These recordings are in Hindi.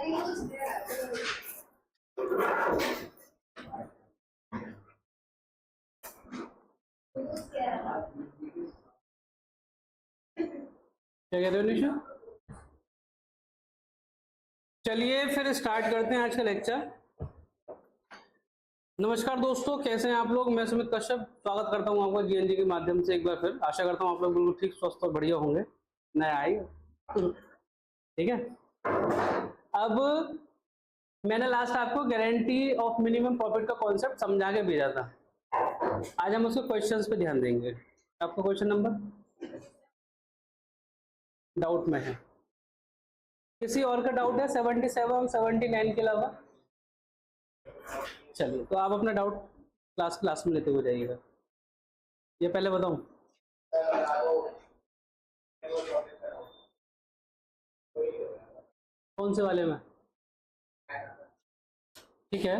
क्या कह रहे हो निशा? चलिए फिर स्टार्ट करते हैं आज का लेक्चर। नमस्कार दोस्तों, कैसे हैं आप लोग? मैं सुमित कश्यप स्वागत करता हूं आपका जीएनजी के माध्यम से एक बार फिर। आशा करता हूं आप लोग बिल्कुल ठीक, स्वस्थ और बढ़िया होंगे। नया आई ठीक है। अब मैंने लास्ट आपको गारंटी ऑफ मिनिमम प्रॉफिट का कॉन्सेप्ट समझा के भेजा था। आज हम उसके क्वेश्चंस पे ध्यान देंगे। आपका क्वेश्चन नंबर डाउट में है, किसी और का डाउट है 77 और 79 के अलावा? चलिए, तो आप अपना डाउट क्लास में लेते हुए जाइएगा। ये पहले बताऊं, कौन से वाले में? ठीक है,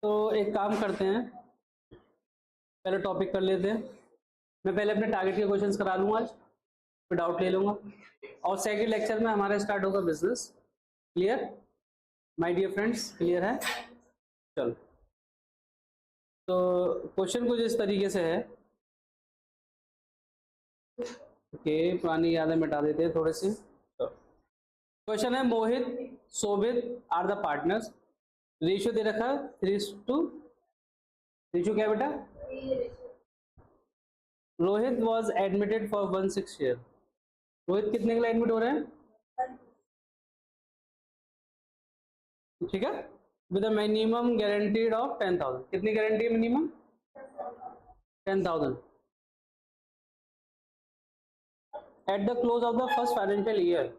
तो एक काम करते हैं, पहले टॉपिक कर लेते हैं। मैं पहले अपने टारगेट के क्वेश्चंस करा लूंगा आज, फिर डाउट ले लूंगा, और सेकंड लेक्चर में हमारा स्टार्ट होगा business. Clear my dear friends? Clear है? चलो, तो क्वेश्चन कुछ इस तरीके से है। ओके, पुरानी यादें मिटा देते हैं थोड़ी सी। क्वेश्चन है, मोहित शोभित आर द पार्टनर्स। रेशियो दे रखा 3:, रेशियो क्या है बेटा? Rohit was admitted for 16 year. Rohit कितने के लिए एडमिट हो रहे हैं? ठीक है, विद मिनिमम गारंटीड ऑफ 10,000। कितनी गारंटी है minimum? 10,000। At the close of the first financial year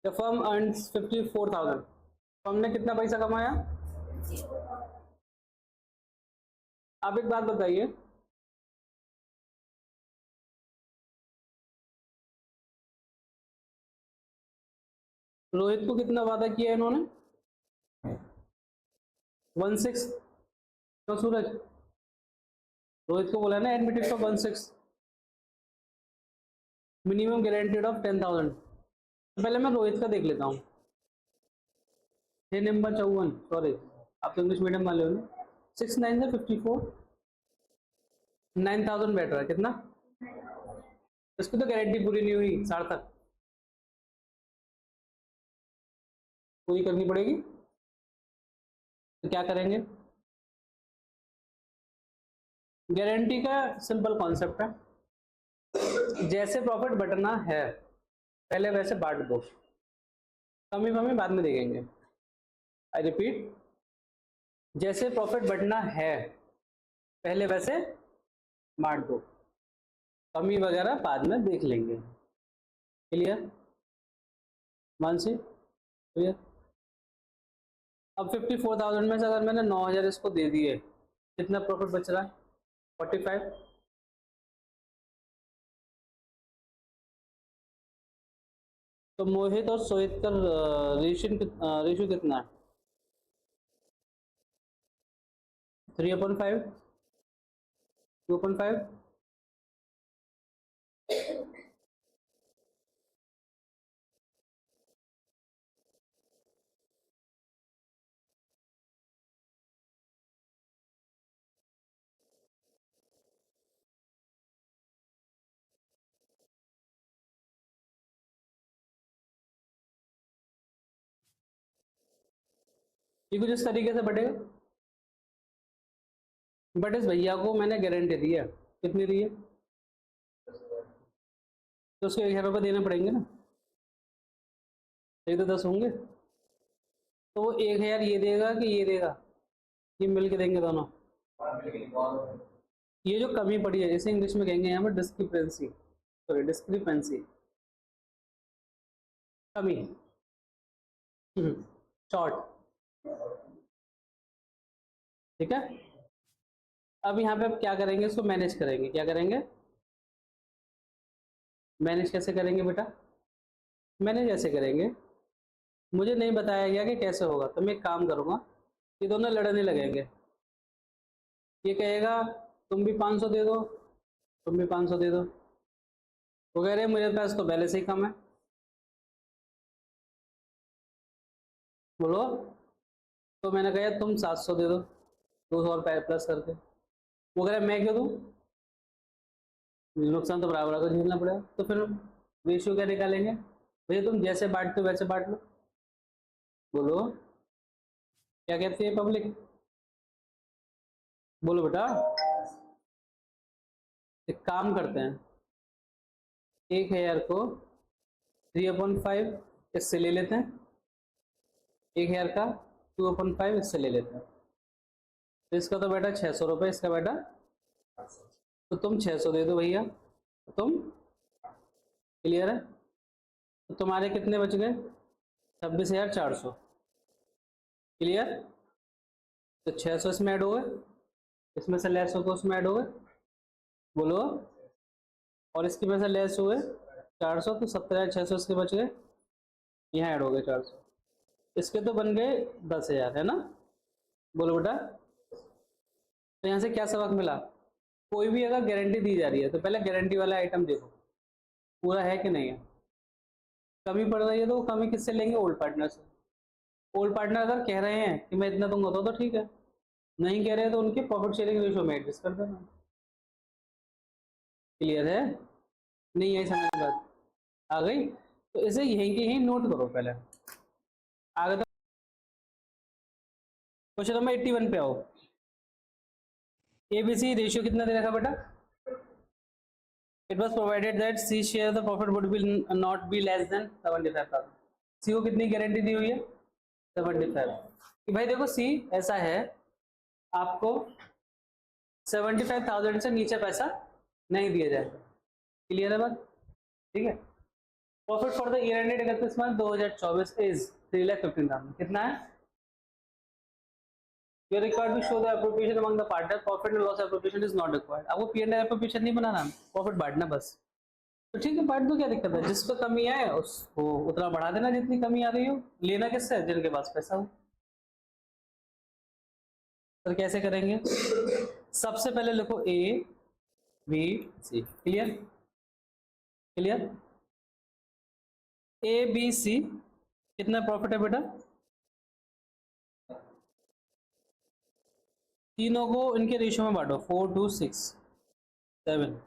the firm earns 54,000। Firm ने कितना पैसा कमाया? आप एक बात बताइए, रोहित को कितना वादा किया इन्होंने? 16। तो सूरज, रोहित को बोला ना admitted for 16, minimum guaranteed of 10,000। पहले मैं रोहित का देख लेता हूँ। 6 नंबर 54, सॉरी आप तो इंग्लिश मीडियम वाले हो ना। 6 9 से 54, 9,000 बैठ रहा है। कितना? इसकी तो गारंटी पूरी नहीं हुई, सार्थक पूरी करनी पड़ेगी। तो क्या करेंगे? गारंटी का सिंपल कॉन्सेप्ट है, जैसे प्रॉफिट बढ़ना है पहले वैसे बांट दो, कमी कमी बाद में देखेंगे। आई रिपीट, जैसे प्रॉफिट बढ़ना है पहले वैसे बांट दो, कमी वगैरह बाद में देख लेंगे। क्लियर मानसी? क्लियर? अब 54,000 में से अगर मैंने 9,000 इसको दे दिए, कितना प्रॉफिट बच रहा है? 45। तो मोहित और सोहित का रेशियो कितना है? 3/5, 2/5। ये कुछ इस तरीके से बढ़ेगा। बट इस भैया को मैंने गारंटी दी है, कितनी दी है? तो उसको 1,000 रुपये देने पड़ेंगे ना, एक तो 10 होंगे। तो वो 1,000 ये देगा कि ये देगा? ये मिल के देंगे दोनों। ये जो कमी पड़ी है इसे इंग्लिश में कहेंगे यहाँ पर डिस्क्रिपेंसी, सॉरी डिस्क्रिपेंसी, कमी, शॉर्ट। ठीक है, अब यहाँ पे आप क्या करेंगे? इसको मैनेज करेंगे। क्या करेंगे? मैनेज कैसे करेंगे बेटा? मैनेज ऐसे करेंगे, मुझे नहीं बताया गया कि कैसे होगा, तो मैं एक काम करूंगा, ये दोनों लड़ने लगेंगे। ये कहेगा तुम भी 500 दे दो, तुम भी 500 दे दो। वो कह रहे मेरे पास तो पहले से ही कम है, बोलो। तो मैंने कहा यार तुम 700 दे दो, 200 रुपये प्लस करके। वो कह रहा मैं क्यों दूँ, नुकसान तो बराबर को झेलना पड़ेगा। तो फिर रेशियो क्या निकालेंगे, भैया तुम जैसे बांटते हो वैसे बांट लो। बोलो क्या कहती है पब्लिक, बोलो बेटा। एक काम करते हैं, 1000 को 3/5 इससे ले लेते हैं, 1000 का 2/5 इससे ले लेते हैं। तो इसका तो बेटा 600 रुपये, इसका बेटा, तो तुम 600 दे दो भैया, तुम क्लियर है। तो तुम्हारे कितने बच गए, 26,400 क्लियर। तो 600 इसमें ऐड हो गए, इसमें से लेस हो तो उसमें ऐड हो गए, बोलो। और इसकी में से लेस हुए 400, तो 17,600 इसके बच गए, यहाँ ऐड हो गए 400, इसके तो बन गए 10,000 है ना। बोलो बेटा। तो यहाँ से क्या सबक मिला, कोई भी अगर गारंटी दी जा रही है तो पहले गारंटी वाला आइटम देखो पूरा है कि नहीं है। कमी पड़ रही है तो वो कमी किससे लेंगे, ओल्ड पार्टनर से। ओल्ड पार्टनर अगर कह रहे हैं कि मैं इतना दूंगा तो ठीक है, नहीं कह रहे हैं तो उनके प्रॉफिट शेयरिंग रेशियो में एडजस्ट कर देना। क्लियर है, नहीं है समझ में बात आ गई। तो इसे यहीं के यहीं नोट करो पहले, आगे तो क्वेश्चन नंबर 81 पे आओ। एबीसी रेशियो कितना दे रखा बेटा, it was provided that C share the profit would be not be less than 75,000। C को कितनी गारंटी दी हुई है, 75। कि भाई देखो सी ऐसा है, आपको 75,000 से नीचे पैसा नहीं दिया जाएगा। क्लियर है बात, ठीक है। Profit for the year ended 31 March 2024 is 3,15,000। कितना है, you are required to show the appropriation among the partners, profit and loss appropriation is not required। आपको P&L appropriation नहीं बनाना, प्रॉफिट बांटना बस। तो ठीक है बांट दो, क्या दिक्कत है, जिसको कमी आए उसको उतना बढ़ा देना जितनी कमी आ रही हो। लेना किससे, जिनके पास पैसा हो। तो कैसे करेंगे, सबसे पहले लिखो A B C। Clear, clear. A B C कितना प्रॉफिट है बेटा, तीनों को इनके रेशियो में बांटो, 4 2 6 7।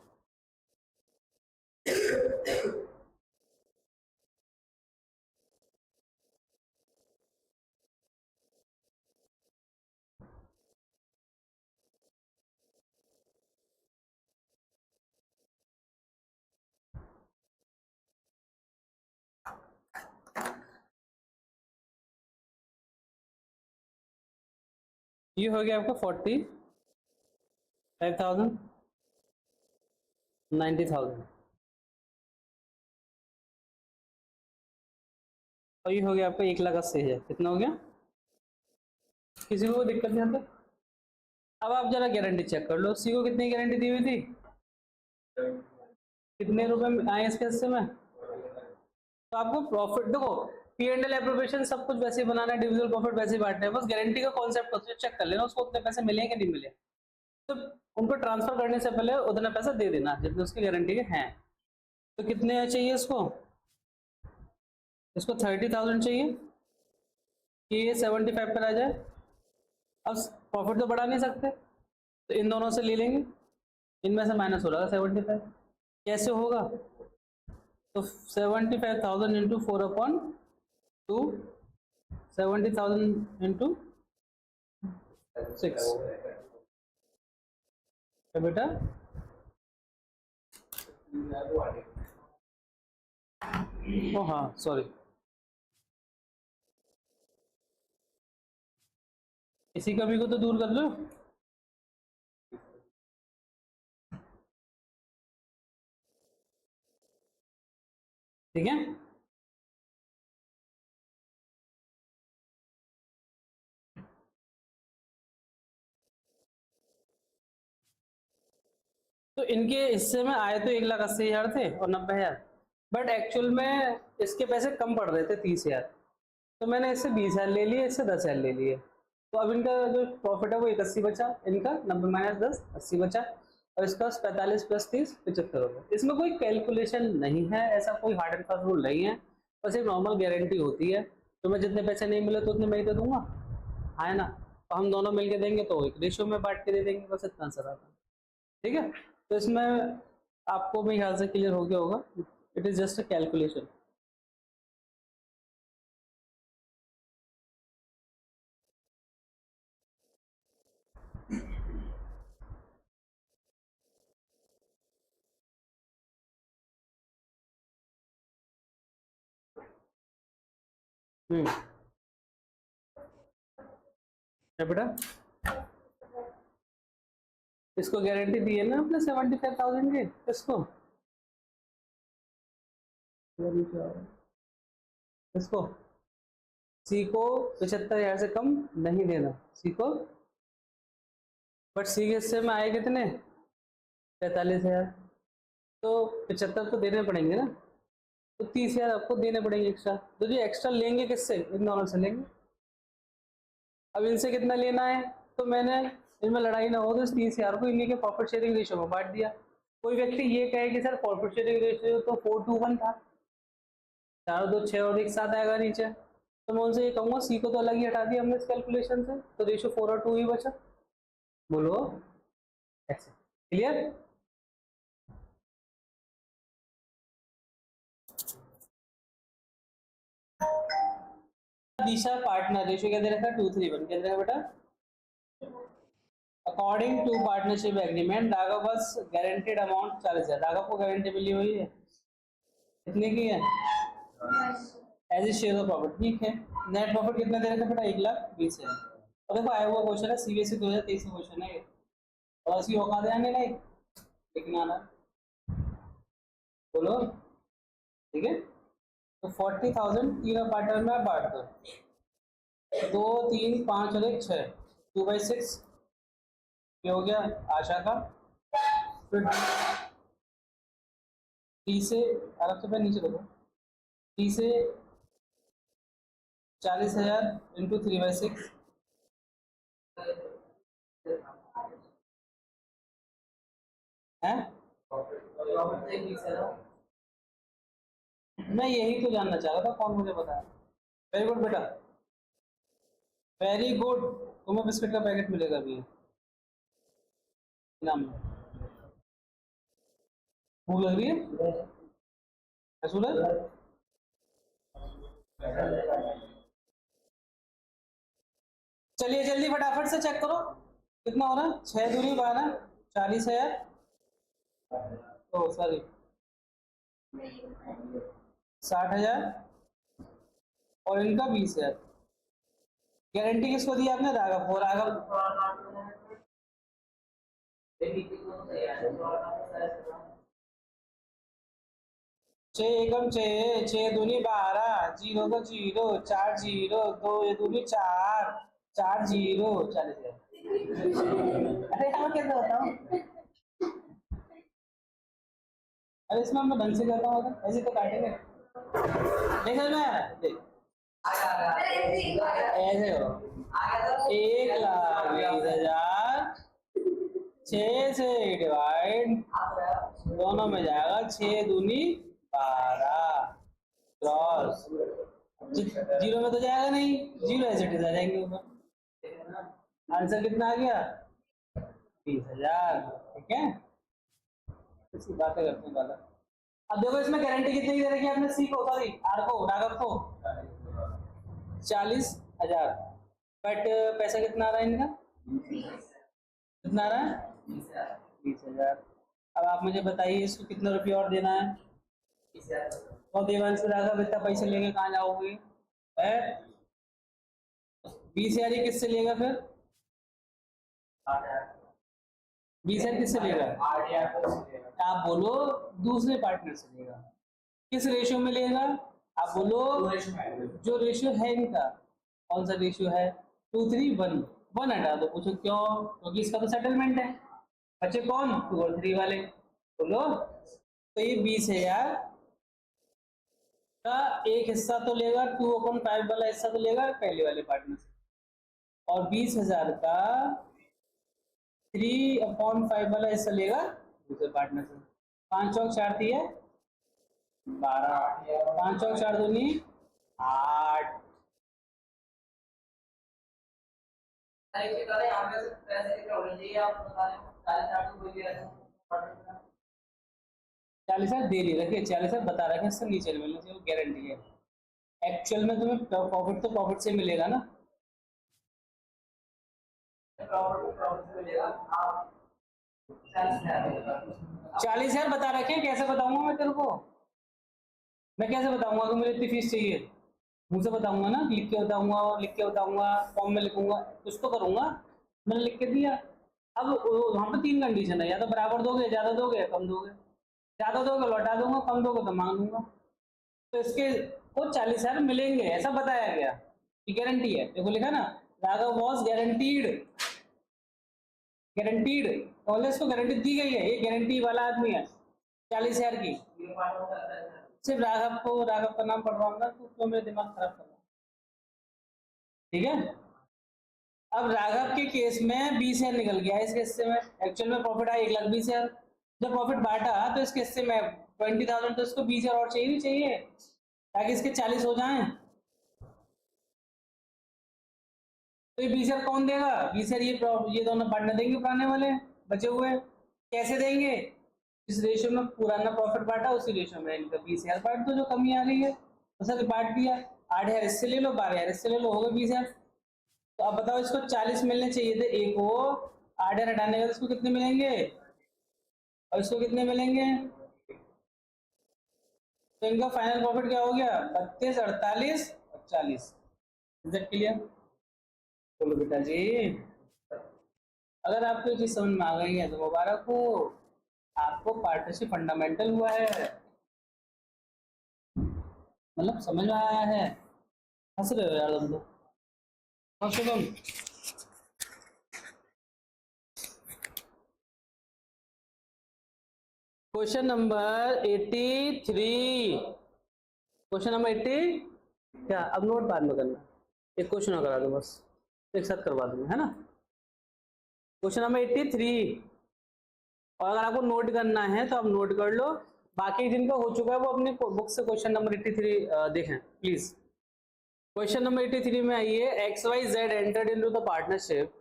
ये हो गया आपका 45,000 90,000, और ये हो गया आपका 1,80,000। कितना हो गया, किसी को दिक्कत नहीं आता। अब आप जरा गारंटी चेक कर लो, सी को कितनी गारंटी दी हुई थी, कितने रुपए आए इसके हिस्से में। तो आपको प्रॉफिट देखो, P&L एप्रोप्रिएशन सब कुछ वैसे ही बनाना है, डिविजिबल प्रॉफिट वैसे ही बांटना है, बस गारंटी का कॉन्सेप्ट होता है, चेक कर लेना उसको उतने पैसे मिले कि नहीं मिले। तो उनको ट्रांसफर करने से पहले उतना पैसा दे देना जितने उसकी गारंटी के हैं। तो कितने चाहिए इसको, इसको 30,000 चाहिए कि ये 75 पर आ जाए। अब प्रॉफिट तो बढ़ा नहीं सकते, तो इन दोनों से ले लेंगे, इनमें से माइनस हो रहा है 75। कैसे होगा, तो 75,000 इंटू 4/2, 70,000 इंटू 6 बेटा। ओ हाँ सॉरी, इसी कमी को तो दूर कर लो। ठीक है, तो इनके हिस्से में आए तो 1,80,000 थे और 90,000, बट एक्चुअल में इसके पैसे कम पड़ रहे थे 30,000, तो मैंने इससे 20,000 ले लिए, इससे 10,000 ले लिए। तो अब इनका जो प्रॉफिट है वो 81 बचा, इनका 90 माइनस 10 80 बचा, और इसका 45 प्लस 30 75 हो गया। इसमें कोई कैलकुलेशन नहीं है, ऐसा कोई हार्ड एंड फास्ट रूल नहीं है, बस एक नॉर्मल गारंटी होती है। तुम्हें जितने पैसे नहीं मिले तो उतने मैं ही दे दूंगा, है ना। तो हम दोनों मिलके देंगे तो एक रेशियो में बांट के दे देंगे, बस इतना सा आता है। ठीक है, तो इसमें आपको मेरे ख्याल से क्लियर हो गया होगा। It is just a calculation. क्या बेटा, इसको गारंटी दी है ना अपने 75,000 की, इसको इसको सी को 75,000 से कम नहीं देना, सी को। बट सी के हिस्से में आए कितने, 45,000, तो 75 तो देने पड़ेंगे ना, तो 30,000 आपको देने पड़ेंगे एक्स्ट्रा। तो जो एक्स्ट्रा लेंगे किससे, इन दोनों से लेंगे। अब इनसे कितना लेना है, तो मैंने इनमें लड़ाई ना हो तो इस 30,000 को इन्हीं के प्रॉफिट शेयरिंग रेशियो में बांट दिया। कोई व्यक्ति ये कहे कि सर प्रॉफिट शेयरिंग रेशियो तो 4:1 था, 4 2 6 और एक साथ आएगा नीचे, तो मैं उनसे ये कहूँगा सी को तो अलग ही हटा दिया हमने इस कैलकुलेशन से, तो रेशियो 4 और 2 ही बचा। बोलो ऐसे, क्लियर। दिशा पार्टनर रेशियो क्या दे रखा है, 2:3:1 क्या दे रखा बेटा। According to partnership agreement Raghav बस गारंटेड अमाउंट 40,000, राघव को गारंटी मिली हुई है, कितने की है, as a share of profit, ठीक है। नेट प्रॉफिट कितना दे रखा है बेटा, 1,20,000। और देखो आया हुआ क्वेश्चन है, सीबीएसई 2023 का क्वेश्चन है, और इसकी औकात आने लायक लिखना आना, बोलो ठीक है। तो 40,000 तीनों पार्टनर में बांट दो, 2 3 5 और 1 6, 2/6 ये हो गया आशा का। फिर टी से आराम से नीचे रखो, टी से 40,000 इंटू 3/6 है। मैं यही तो जानना चाह रहा था, कौन मुझे बताया। वेरी गुड बेटा, वेरी गुड। तुम्हें बिस्किट का पैकेट मिलेगा अभी नाम में। भूख लग रही है सूरज, चलिए जल्दी फटाफट से चेक करो कितना हो रहा है, 6 दूनी 12, 40,000, ओ सॉरी 60,000 और इनका 20,000। गारंटी किसको दी आपने, राघव को। राघव 6 एकम 6, 6 दूनी 12, 0 को 0, 4 0, 2 दूनी 4, 4 0, 40,000। अरे यहाँ कैसे बताऊँ, अरे इसमें मैं ढंग से करता हूँ, ऐसे तो काटेंगे, देख समझ में आ रहा है, देख ऐसे हो, 1,20,000 6 से डिवाइड, दोनों में जाएगा 6 दूनी 12 क्रॉस, जीरो में तो जाएगा नहीं, जीरो ऐसे आ जाएंगे ऊपर। आंसर कितना आ गया, 20,000। ठीक है, इसकी बातें करते हैं वाला। अब देखो इसमें गारंटी कितनी दे रखी है आपने, सी को, सॉरी आर को, राघव को 40,000, बट पैसा कितना आ रहा है इनका, कितना आ रहा है, 20,000। अब आप मुझे बताइए इसको कितना रुपया और देना है, और देवांश राघव इतना पैसे लेके कहाँ जाओगे, 20,000 ही किससे लेगा फिर, 20,000 किससे लेगा, आप बोलो दूसरे पार्टनर से लेगा। किस रेशियो में लेगा, आप बोलो जो रेशियो है इनका, कौन सा रेशियो है, 2:3:1, 1 हटा दो, पूछो क्यों, क्योंकि इसका तो सेटलमेंट है। बच्चे कौन, 2 और 3 वाले, बोलो। तो ये 20,000 का एक हिस्सा तो लेगा, 2/5 वाला हिस्सा तो लेगा पहले वाले पार्टनर से, और 20,000 का 3/5 वाला हिस्सा लेगा दूसरे पार्टनर से। 5 चौक 4 थी है 12, 5 चौक 4 दूनी 8, 40,000 दे नहीं रखे, 40,000 बता रखे, इससे नीचे नहीं मिलना चाहिए, गारंटी है। एक्चुअल में तुम्हें प्रॉफिट तो प्रॉफिट से मिलेगा ना। 40,000 बता रखे, कैसे बताऊंगा मैं तेरे को? मैं कैसे बताऊंगा कि मुझे इतनी फीस चाहिए? मुंह से बताऊंगा ना, लिख के बताऊंगा, लिख के बताऊंगा, फॉर्म में लिखूंगा, कुछ तो करूंगा। मैंने लिख के दिया। अब वहां पे 3 कंडीशन है, या तो बराबर दोगे, ज्यादा दोगे, कम दोगे। ज्यादा दोगे लौटा दूंगा, कम दोगे तो मांग लूंगा। तो इसके को 40,000 मिलेंगे ऐसा बताया गया, ये गारंटी है। देखो लिखा ना, राघव वॉज गारंटीड, गारंटीड, तो इसको गारंटी दी गई है, ये गारंटी वाला आदमी है 40,000 की। सिर्फ राघव को, राघव का नाम पढ़वाऊंगा तो मेरा दिमाग खराब कर रहा है। ठीक है। अब राघव के केस में 20,000 निकल गया, इस केस से में एक्चुअल में प्रॉफिट आया 1,20,000। जब प्रॉफिट बांटा तो इस केस से में 20,000, तो इसको 20,000 और चाहिए, नहीं चाहिए, ताकि इसके 40 हो जाएं। तो ये 20,000 कौन देगा? 20,000 ये दोनों पार्टनर देंगे, पुराने वाले बचे हुए। कैसे देंगे? इस रेशियो में पुराना प्रॉफिट बांटा, उसी रेशियो में इनका 20,000 बांट दो, जो कमी आ रही है तो सर बांट दिया। 8,000 इससे ले लो, 12,000 इससे ले लो, हो गए 20,000। तो अब बताओ, इसको 40 मिलने चाहिए थे एक को, 8,000 हटाने का, इसको कितने मिलेंगे और इसको कितने मिलेंगे? तो इनका फाइनल प्रॉफिट क्या हो गया? 32, 48 और 40। क्लियर? बोलो बेटा जी। अगर आपको ये चीज समझ में आ गई है तो मुबारक हो, आपको पार्टनरशिप फंडामेंटल हुआ है, मतलब समझ में आया है। हंस रहे हो यार तुम तो। हाँ Shubham. Question number 83, question number 80। क्या अब नोट बाद में करना? एक क्वेश्चन और करा दो बस, एक साथ करवा दूंगा, है ना। क्वेश्चन नंबर 83, और अगर आपको नोट करना है तो आप नोट कर लो, बाकी जिनका हो चुका है वो अपने बुक से क्वेश्चन नंबर 83 देखें प्लीज। क्वेश्चन नंबर 83 में आइए, X Y Z entered into the partnership,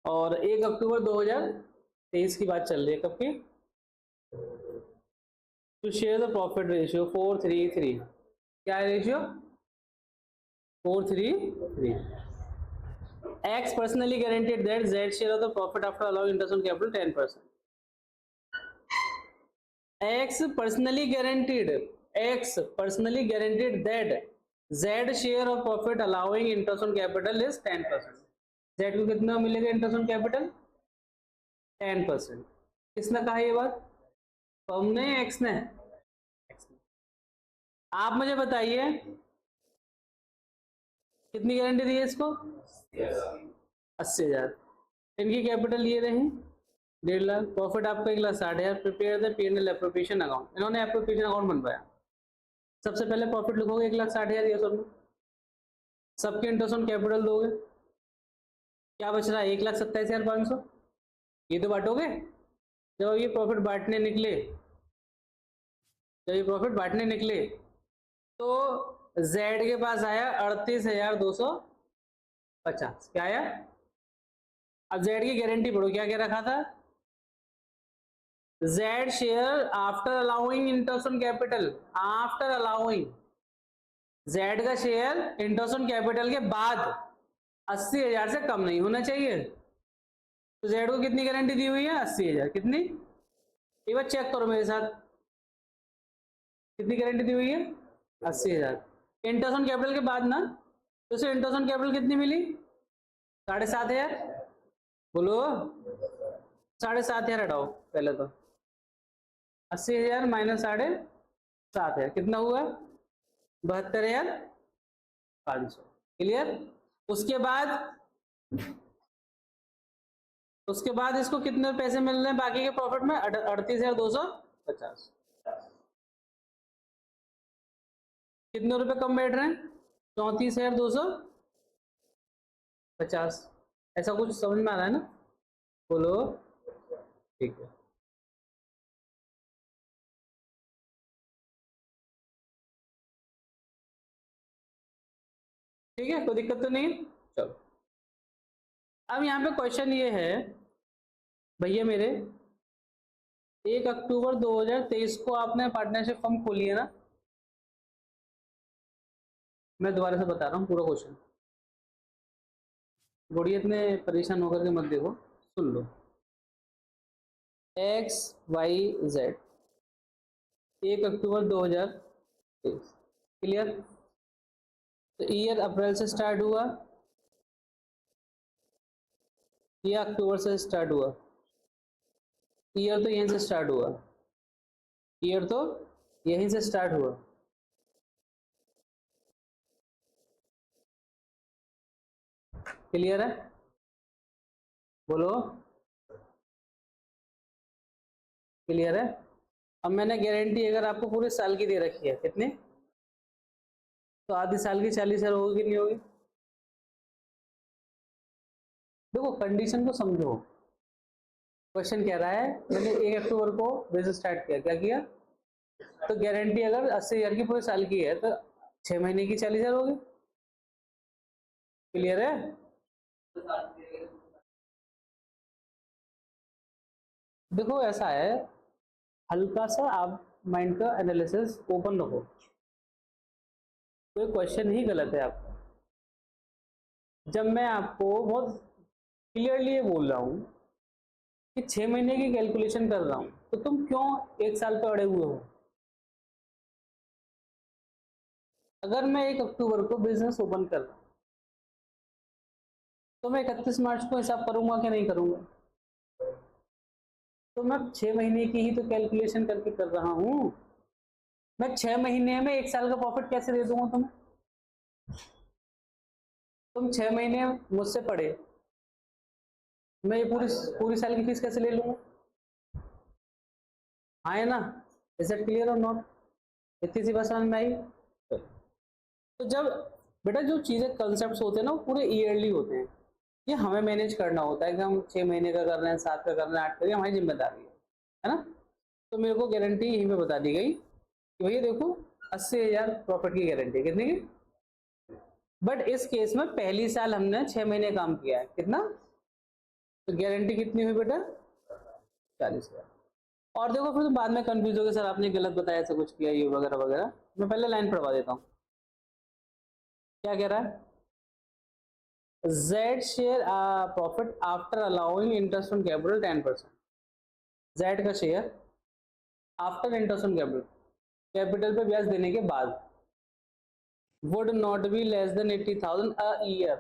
और 1 अक्टूबर 2023 की बात चल रही है, कब की? To share the profit ratio 4:3:3। क्या है ratio? 4:3:3। X personally guaranteed that Z share of the profit after allowing interest on capital 10%. X personally guaranteed that Z share of profit allowing interest on capital is 10%. Z को कितना मिलेगा इंटरेस्ट ऑन कैपिटल? 10%। किसने कहा ये बात? फर्म ने, एक्स ने? आप मुझे बताइए कितनी गारंटी दी है इसको? 80,000। इनकी कैपिटल ये रही 1.5 लाख, प्रॉफिट आपका 1,60,000। Prepare the P&L appropriation account, इन्होंने एप्रोप्रिएशन अकाउंट बनवाया। सबसे पहले प्रॉफिट लिखोगे 1,60,000, ये सब सबके इंटरेस्ट ऑन कैपिटल दोगे, क्या बच रहा है? 1,27,500। ये तो बांटोगे। जब ये प्रॉफिट बांटने निकले, तो जेड के पास आया 38,250। क्या आया? अब जेड की गारंटी पढ़ो, क्या क्या रखा था? Z share after allowing interest on capital, after allowing, Z का शेयर इंटरेस्ट ऑन कैपिटल के बाद 80,000 से कम नहीं होना चाहिए। तो जेड को कितनी गारंटी दी हुई है? 80,000। कितनी? एक बार चेक करो मेरे साथ, कितनी गारंटी दी हुई है? 80,000। इंटरेस्ट ऑन कैपिटल के बाद ना, तो उसे इंटरेस्ट ऑन कैपिटल कितनी मिली? 7,500। बोलो, 7,500 हटाओ पहले तो, 80,000 माइनस 7,500 कितना हुआ? 72,500। क्लियर? उसके बाद, इसको कितने पैसे मिल रहे हैं बाकी के प्रॉफिट में? 38,250। कितने रुपए कम बैठ रहे हैं? 34,250। ऐसा कुछ समझ में आ रहा है ना? बोलो। ठीक है। ठीक है, कोई दिक्कत तो नहीं है? चलो। अब यहाँ पे क्वेश्चन ये है भैया मेरे, 1 अक्टूबर 2023 को आपने पार्टनरशिप फर्म खोली है ना? मैं दोबारा से बता रहा हूँ पूरा क्वेश्चन, बड़ी इतने परेशान होकर के मत देखो, सुन लो। XYZ 1 अक्टूबर 2023, क्लियर? तो ईयर अप्रैल से स्टार्ट हुआ या अक्टूबर से स्टार्ट हुआ? ईयर तो यहीं से स्टार्ट हुआ, ईयर तो यहीं से स्टार्ट हुआ। क्लियर है? बोलो क्लियर है? अब मैंने गारंटी अगर आपको पूरे साल की दे रखी है, कितने? तो आधी साल की 40,000 होगी कि नहीं होगी? देखो कंडीशन को समझो, क्वेश्चन कह रहा है मैंने 1 अक्टूबर को बिजनेस स्टार्ट किया, क्या किया? तो गारंटी अगर 80,000 की पूरे साल की है तो 6 महीने की 40,000 होगी। क्लियर है? देखो ऐसा है, हल्का सा आप माइंड का एनालिसिस ओपन रखो, कोई क्वेश्चन ही गलत है आपका। जब मैं आपको बहुत क्लियरली ये बोल रहा हूं कि 6 महीने की कैलकुलेशन कर रहा हूं, तो तुम क्यों 1 साल पे अड़े हुए हो? अगर मैं 1 अक्टूबर को बिजनेस ओपन कर रहा हूं तो मैं 31 मार्च को हिसाब करूंगा कि नहीं करूंगा? तो मैं 6 महीने की ही तो कैलकुलेशन करके कर रहा हूं। मैं 6 महीने में 1 साल का प्रॉफिट कैसे दे दूंगा तुम्हें? तुम 6 महीने मुझसे पढ़े, मैं ये पूरी पूरी साल की फीस कैसे ले लूंगा? हाँ है ना? इज इट क्लियर और नॉट? इतनी सी बात समझ में आई? तो जब बेटा जो चीजें कंसेप्ट होते हैं ना वो पूरे ईयरली होते हैं, ये हमें मैनेज करना होता है कि हम 6 महीने का कर रहे हैं, 7 का कर रहे हैं, 8 का, ये हमारी जिम्मेदारी है ना? तो मेरे को गारंटी यहीं पे बता दी गई कि भैया देखो 80,000 प्रॉफिट की गारंटी, कितने की? बट इस केस में पहली साल हमने 6 महीने काम किया है, कितना? तो गारंटी कितनी हुई बेटा? 40,000। और देखो फिर तो बाद में कंफ्यूज हो गए, सर आपने गलत बताया, ऐसा कुछ किया ये वगैरह वगैरह। मैं पहले लाइन पढ़वा देता हूँ, क्या कह रहा है? Z share profit after allowing interest on capital 10%। Z का share after interest on capital, capital पे ब्याज देने के बाद, would not be less than 80,000 a year,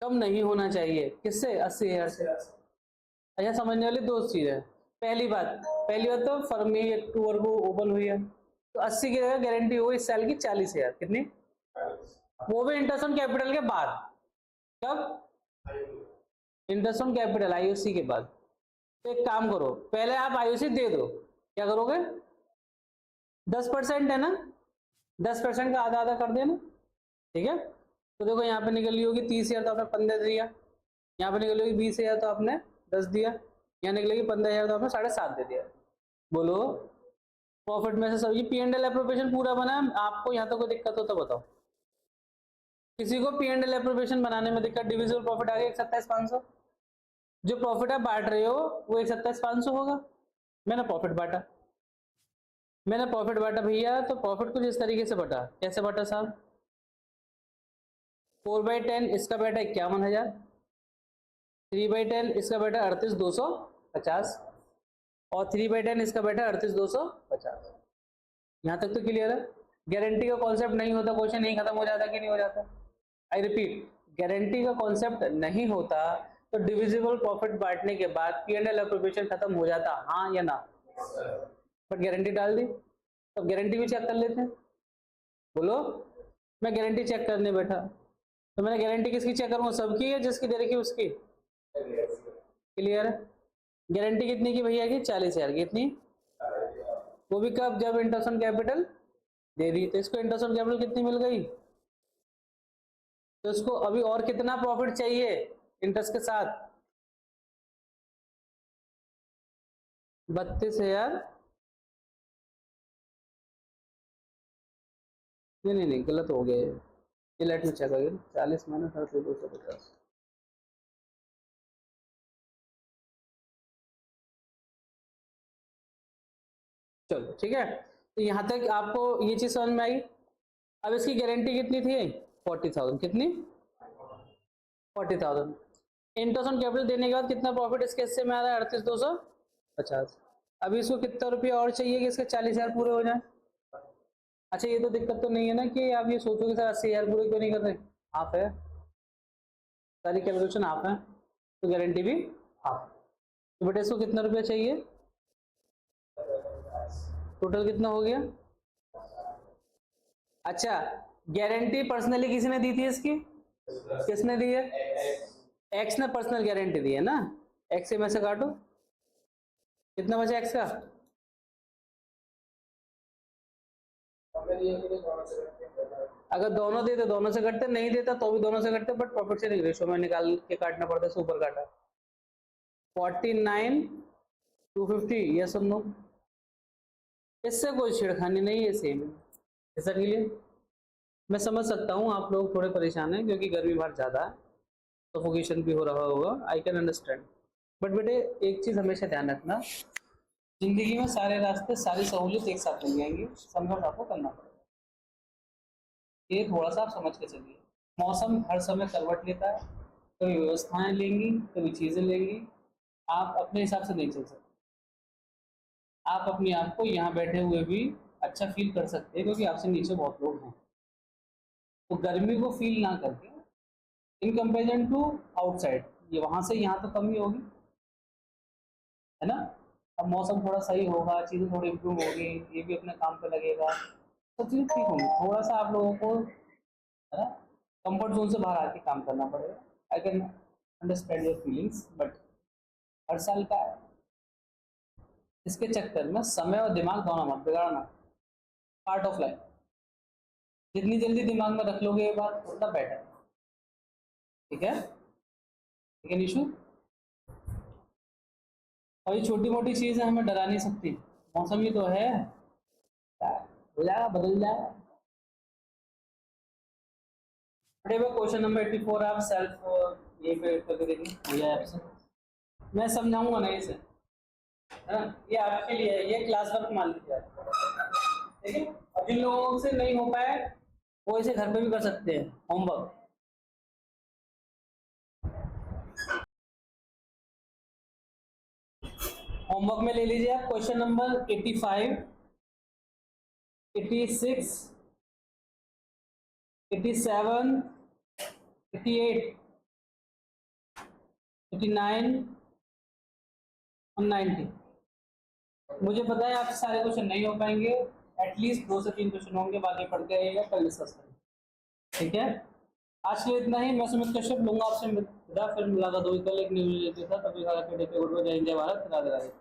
कम नहीं होना चाहिए, किससे? 80,000 से। अच्छा समझने वाली दो चीज है। पहली बात तो फर्म ही अक्टूबर को ओपन हुई है, तो 80 की जगह गारंटी हो इस साल की 40,000, कितनी? वो भी इंटरेस्ट ऑन कैपिटल के बाद। कब? इंटरेस्ट ऑन कैपिटल आईओसी के बाद। तो एक काम करो, पहले आप आईओसी दे दो, क्या करोगे? 10% है ना, 10% का आधा आधा कर देना, ठीक है? तो देखो यहाँ पे निकली होगी 30,000 तो आपने 15 दिया, यहाँ पे निकली होगी 20,000 तो आपने 10 दिया, यहाँ निकलेगी 15,000 तो आपने 7.5 दे दिया। बोलो प्रॉफिट में से सब ये P&L एप्रोप्रिएशन पूरा बना है, आपको यहाँ तक कोई दिक्कत हो तो बताओ? किसी को P&L एप्रोप्रिएशन बनाने में दिक्कत? डिविजिबल प्रॉफिट आ गया 127,500, जो प्रॉफिट आप बांट रहे हो वो 127,500 होगा। मैंने प्रॉफिट बांटा, भैया, तो प्रॉफिट कुछ इस तरीके से बटा, कैसे बटा साहब? 4/10 इसका बेटा 51,000, 3/10 इसका बेटा 38,250 और 3/10 इसका बेटा 38,250। यहाँ तक तो क्लियर है? गारंटी का कॉन्सेप्ट नहीं होता, क्वेश्चन नहीं खत्म हो जाता कि नहीं हो जाता? आई रिपीट, गारंटी का कॉन्सेप्ट नहीं होता तो डिविजिबल प्रॉफिट बांटने के बाद P&L एप्रोप्रिएशन खत्म हो जाता, हाँ या ना? बट गारंटी डाल दी, तो गारंटी भी चेक कर लेते हैं। बोलो, मैं गारंटी चेक करने बैठा तो मैंने गारंटी किसकी चेक करूंगा? सबकी है, जिसकी दे रखी उसकी। क्लियर है? गारंटी कितनी की भैया की? 40,000 की। कितनी? वो भी कब? जब इंटरेस्ट ऑन कैपिटल दे दी, तो इसको इंटरेस्ट ऑन कैपिटल कितनी मिल गई? तो इसको अभी और कितना प्रॉफिट चाहिए इंटरेस्ट के साथ? 32,000। नहीं नहीं नहीं, गलत हो गया ये लेट में चेक करिए, 40 माइनस 38,250, चलो ठीक है, तो यहाँ तक आपको ये चीज समझ में आई। अब इसकी गारंटी कितनी थी? 40,000। कितनी? 40,000। इंटरेस्ट ऑन कैपिटल देने के बाद कितना प्रॉफिट इसके हिस्से में आ रहा है? 38,250। अभी इसको कितना रुपया और चाहिए कि इसके 40,000 पूरे हो जाए? अच्छा ये तो दिक्कत तो नहीं है ना कि आप ये सोचोगे सर 80,000 पूरे क्यों नहीं कर रहे? हाफ है, सारी कैलकुलेशन हाफ है, तो गारंटी भी हाफ। तो बेटा इसको कितना रुपया चाहिए? टोटल कितना हो गया? अच्छा गारंटी पर्सनली किसी ने दी थी इसकी? किसने दी है? एक्स ने पर्सनल गारंटी दी है ना। एक्स से में से काटो, कितना बचा एक्स का? अगर दोनों देते दोनों से कटते, नहीं देता तो भी दोनों से कटते, बट प्रॉफिट शेयरिंग रेशो में निकाल के काटना पड़ता है, सुपर काटा। 49,250, यस और नो? इससे कोई छेड़खानी नहीं है, सेम है। ऐसा के लिए मैं समझ सकता हूँ आप लोग थोड़े परेशान हैं क्योंकि गर्मी बाहर ज़्यादा है, सफोकेशन भी हो रहा होगा, आई कैन अंडरस्टैंड। बट बेटे एक चीज़ हमेशा ध्यान रखना, जिंदगी में सारे रास्ते सारी सहूलियत एक साथ मिल जाएंगी, संघर्ष आपको करना पड़ेगा। ये थोड़ा सा आप समझ के चलिए। मौसम हर समय करवट लेता है, कभी व्यवस्थाएं लेंगी, कभी चीज़ें लेंगी, आप अपने हिसाब से नहीं चल सकते। आप अपने आप को यहाँ बैठे हुए भी अच्छा फील कर सकते हैं क्योंकि आपसे नीचे बहुत लोग हैं, तो गर्मी को फील ना करके इन कंपेरिजन टू आउटसाइड, ये वहां से यहाँ तो कमी होगी, है ना। अब मौसम थोड़ा सही होगा, चीज़ें थोड़ी इम्प्रूव होगी, ये भी अपने काम पे लगेगा, सब चीज़ें ठीक होंगी। थोड़ा सा आप लोगों को, है ना, कंफर्ट जोन से बाहर आके काम करना पड़ेगा। I can understand your feelings, but हर साल का है, इसके चक्कर में समय और दिमाग दोनों मत बिगाड़ना, पार्ट ऑफ लाइफ। जितनी जल्दी दिमाग में रख लोगे ये बात उतना बेटर, ठीक है, ठीक है निशु। और ये छोटी मोटी चीजें हमें डरा नहीं सकती, मौसम ही तो है, हो जाएगा, बदल जाएगा। क्वेश्चन नंबर 84 आप सेल्फ ये पे करके देखिए, हो जाए आपसे। मैं समझाऊंगा नहीं इसे, है ना, ये आपके लिए है, ये क्लास वर्क मान लीजिए, ठीक है। और जिन लोगों से नहीं हो पाए वो इसे घर पे भी कर सकते हैं, होमवर्क। होमवर्क में ले लीजिए आप क्वेश्चन नंबर 85, 86, 87, 88, 89 और 90। मुझे पता है आपसे सारे क्वेश्चन नहीं हो पाएंगे, एटलीस्ट 2 से 3 क्वेश्चन होंगे, बाकी पढ़ के आइएगा, कल डिस्कस करेंगे, ठीक है। आज के लिए इतना ही। मैं सुमित कश्यप लूंगा आपसे विदा, फिर मुलाकात होगी कल एक न्यूज लेते था, तभी जय हिंद जय भारत, राधे राधे।